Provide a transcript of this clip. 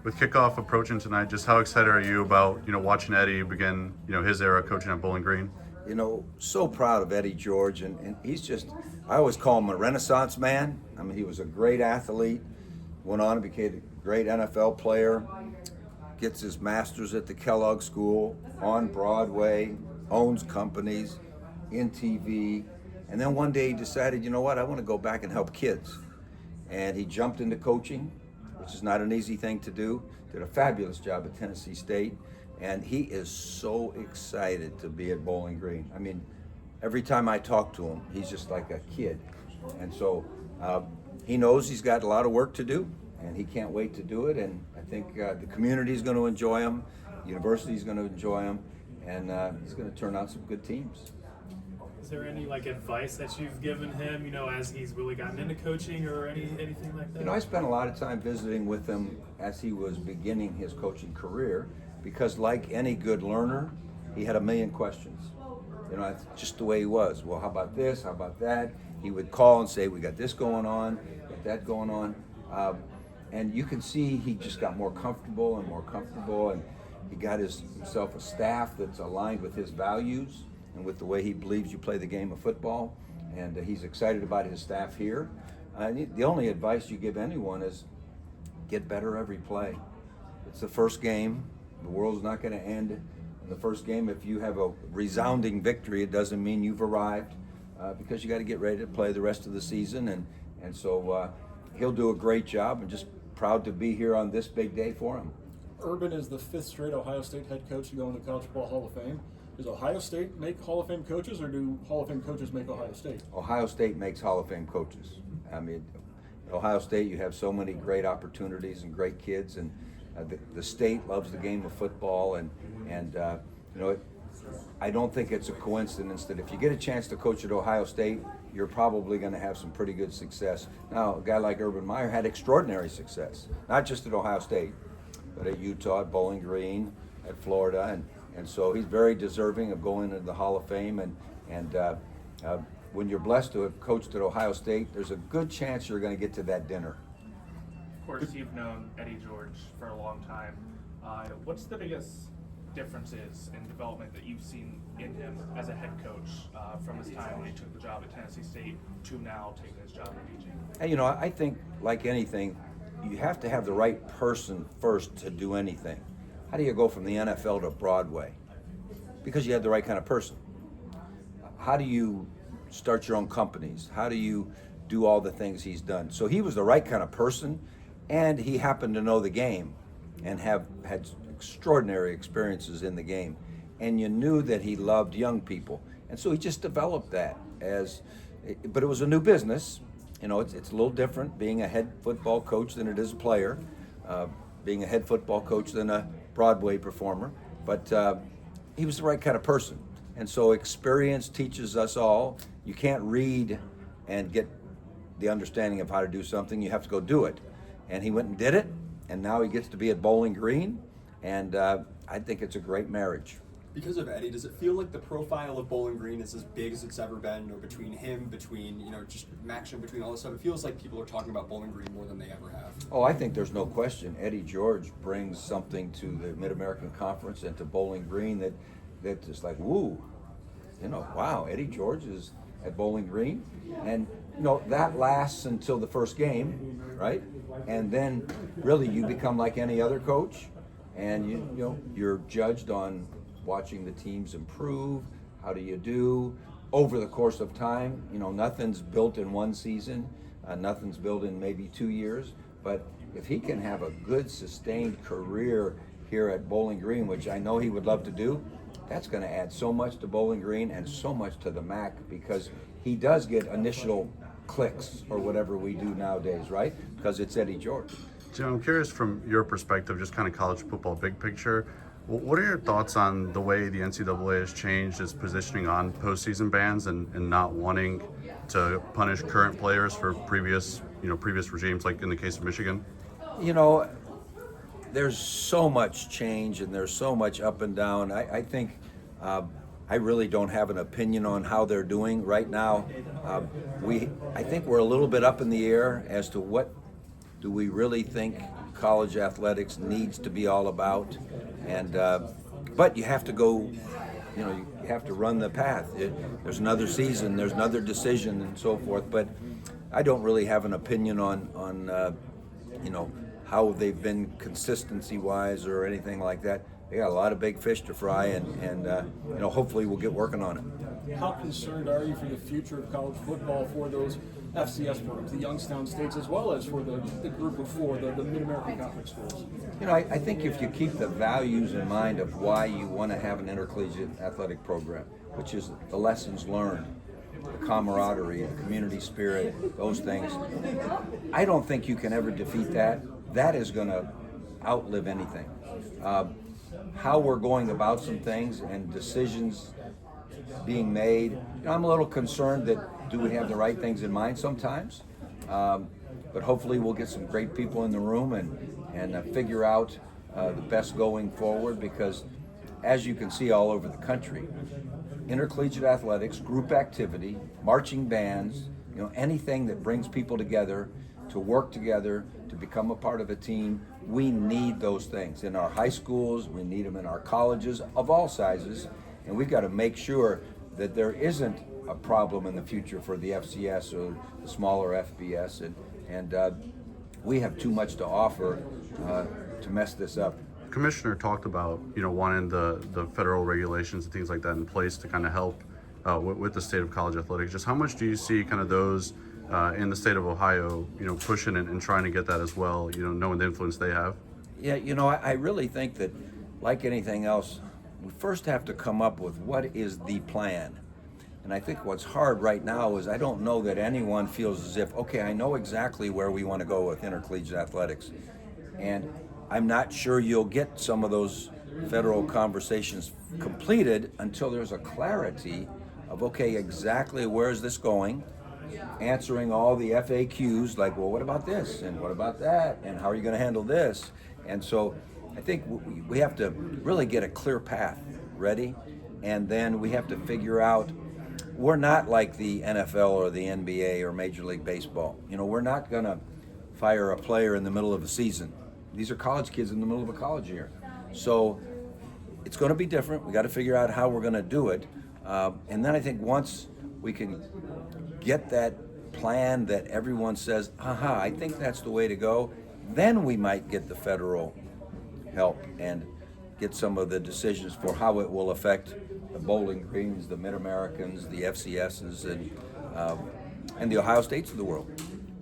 with kickoff approaching tonight, just how excited are you about watching Eddie begin his era coaching at Bowling Green? So proud of Eddie George, and he's just, I always call him a Renaissance man. I mean, he was a great athlete, went on and became a great NFL player, gets his master's at the Kellogg School, on Broadway, owns companies, in TV, and then one day he decided, you know what, I want to go back and help kids. And he jumped into coaching, which is not an easy thing to do, did a fabulous job at Tennessee State, and he is so excited to be at Bowling Green. I mean, every time I talk to him, he's just like a kid. And so he knows he's got a lot of work to do, and he can't wait to do it. And I think the community is going to enjoy him, the university is going to enjoy him, and he's going to turn out some good teams. Is there any advice that you've given him, as he's really gotten into coaching or anything like that? I spent a lot of time visiting with him as he was beginning his coaching career, because like any good learner, he had a million questions. That's just the way he was. Well, how about this? How about that? He would call and say, we got this going on, got that going on. And you can see he just got more comfortable, and he got himself a staff that's aligned with his values and with the way he believes you play the game of football. And he's excited about his staff here. The only advice you give anyone is get better every play. It's the first game. The world's not going to end in the first game. If you have a resounding victory, it doesn't mean you've arrived, because you got to get ready to play the rest of the season. And so he'll do a great job, and just proud to be here on this big day for him. Urban is the 5th straight Ohio State head coach to go into the College Football Hall of Fame. Does Ohio State make Hall of Fame coaches, or do Hall of Fame coaches make Ohio State? Ohio State makes Hall of Fame coaches. I mean, at Ohio State, you have so many great opportunities and great kids, and the state loves the game of football, and I don't think it's a coincidence that if you get a chance to coach at Ohio State, you're probably going to have some pretty good success. Now, a guy like Urban Meyer had extraordinary success, not just at Ohio State, but at Utah, at Bowling Green, at Florida, and so he's very deserving of going into the Hall of Fame. And when you're blessed to have coached at Ohio State, there's a good chance you're going to get to that dinner. Of course, you've known Eddie George for a long time. What's the biggest differences in development that you've seen in him as a head coach from his time when he took the job at Tennessee State to now taking his job in teaching? And, I think like anything, you have to have the right person first to do anything. How do you go from the NFL to Broadway? Because you have the right kind of person. How do you start your own companies? How do you do all the things he's done? So he was the right kind of person, and he happened to know the game and have had extraordinary experiences in the game. And you knew that he loved young people. And so he just developed that but it was a new business. It's a little different being a head football coach than it is a player, being a head football coach than a Broadway performer. But he was the right kind of person. And so experience teaches us all. You can't read and get the understanding of how to do something. You have to go do it. And he went and did it, and now he gets to be at Bowling Green, and I think it's a great marriage. Because of Eddie, does it feel like the profile of Bowling Green is as big as it's ever been, or between him, just action, between all this stuff? It feels like people are talking about Bowling Green more than they ever have. Oh, I think there's no question. Eddie George brings something to the Mid-American Conference and to Bowling Green that is like, woo, wow, Eddie George is at Bowling Green. And, that lasts until the first game, right? And then really you become like any other coach, and you're judged on watching the teams improve. How do you do over the course of time? Nothing's built in one season, nothing's built in maybe 2 years, but if he can have a good sustained career here at Bowling Green, which I know he would love to do, that's going to add so much to Bowling Green and so much to the MAC, because he does get initial clicks or whatever we do nowadays, right? Because it's Eddie George. Jim, I'm curious from your perspective, just kind of college football big picture, what are your thoughts on the way the NCAA has changed its positioning on postseason bans and not wanting to punish current players for previous regimes, like in the case of Michigan? There's so much change and there's so much up and down. I think I really don't have an opinion on how they're doing right now. I think we're a little bit up in the air as to what do we really think college athletics needs to be all about. And but you have to go, you know, you have to run the path. There's another season, there's another decision, and so forth. But I don't really have an opinion on you know, how they've been consistency-wise or anything like that. They got a lot of big fish to fry, and you know, hopefully we'll get working on it. How concerned are you for the future of college football for those FCS programs, the Youngstown states, as well as for the group of four, the Mid-American Conference schools? You know, I think if you keep the values in mind of why you want to have an intercollegiate athletic program, which is the lessons learned, the camaraderie, the community spirit, those things, I don't think you can ever defeat that. That is going to outlive anything. How we're going about some things and decisions being made, you know, I'm a little concerned that do we have the right things in mind sometimes, but hopefully we'll get some great people in the room and figure out the best going forward, because as you can see all over the country, intercollegiate athletics, group activity, marching bands, you know, anything that brings people together to work together, to become a part of a team, we need those things in our high schools, we need them in our colleges of all sizes, and we've got to make sure that there isn't a problem in the future for the FCS or the smaller FBS, and we have too much to offer to mess this up. Commissioner talked about, you know, wanting the federal regulations and things like that in place to kind of help with the state of college athletics. Just how much do you see kind of those in the state of Ohio, you know, pushing and trying to get that as well, you know, knowing the influence they have? Yeah, you know, I really think that, like anything else, we first have to come up with what is the plan. And I think what's hard right now is I don't know that anyone feels as if, okay, I know exactly where we want to go with intercollegiate athletics. And I'm not sure you'll get some of those federal conversations completed until there's a clarity of, okay, exactly where is this going? Answering all the FAQs, like, well, what about this? And what about that? And how are you going to handle this? And so I think we have to really get a clear path ready, and then we have to figure out, we're not like the NFL or the NBA or Major League Baseball. You know, we're not going to fire a player in the middle of a season. These are college kids in the middle of a college year. So it's going to be different. We got to figure out how we're going to do it. And then I think once we can get that plan that everyone says, aha, I think that's the way to go, then we might get the federal help and get some of the decisions for how it will affect the Bowling Greens, the Mid-Americans, the FCSs, and the Ohio States of the world.